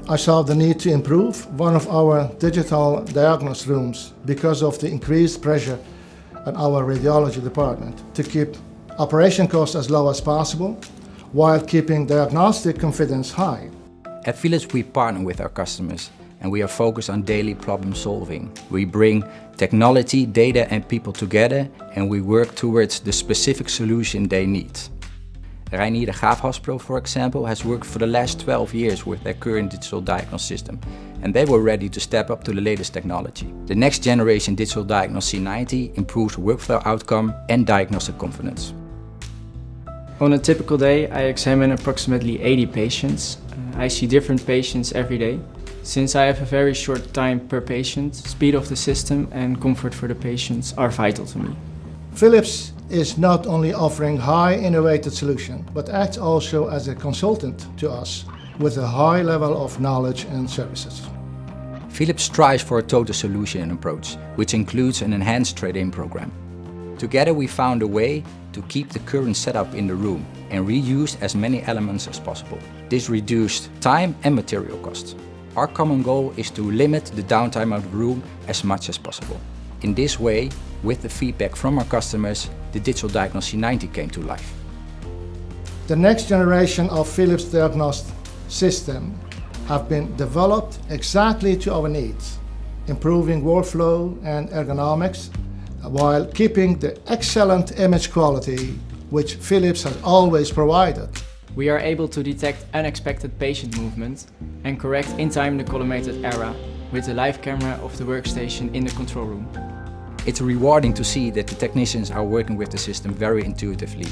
I saw the need to improve one of our DigitalDiagnost rooms because of the increased pressure at our radiology department to keep operation costs as low as possible while keeping diagnostic confidence high. At Philips we partner with our customers and we are focused on daily problem solving. We bring technology, data and people together and we work towards the specific solution they need. Reinier de Graaf Hospital, for example, has worked for the last 12 years with their current DigitalDiagnost system and they were ready to step up to the latest technology. The next generation DigitalDiagnost C90 improves workflow outcome and diagnostic confidence. On a typical day, I examine approximately 80 patients. I see different patients every day. Since I have a very short time per patient, speed of the system and comfort for the patients are vital to me. Philips is not only offering high innovative solution, but acts also as a consultant to us with a high level of knowledge and services. Philips strives for a total solution approach, which includes an enhanced trade-in program. Together we found a way to keep the current setup in the room and reuse as many elements as possible. This reduced time and material costs. Our common goal is to limit the downtime of the room as much as possible. In this way, with the feedback from our customers, the DigitalDiagnost C90 came to life. The next generation of Philips Diagnost system have been developed exactly to our needs, improving workflow and ergonomics, while keeping the excellent image quality which Philips has always provided. We are able to detect unexpected patient movement and correct in time the collimated error with the live camera of the workstation in the control room. It's rewarding to see that the technicians are working with the system very intuitively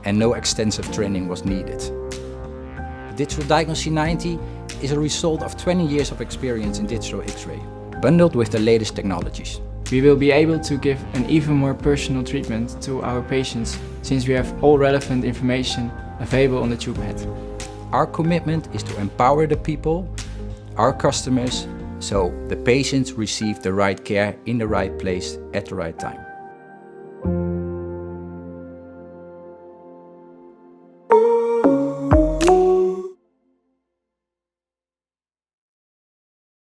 and no extensive training was needed. The DigitalDiagnost C90 is a result of 20 years of experience in digital X-ray, bundled with the latest technologies. We will be able to give an even more personal treatment to our patients since we have all relevant information available on the tube head. Our commitment is to empower the people, our customers, so the patients receive the right care in the right place at the right time.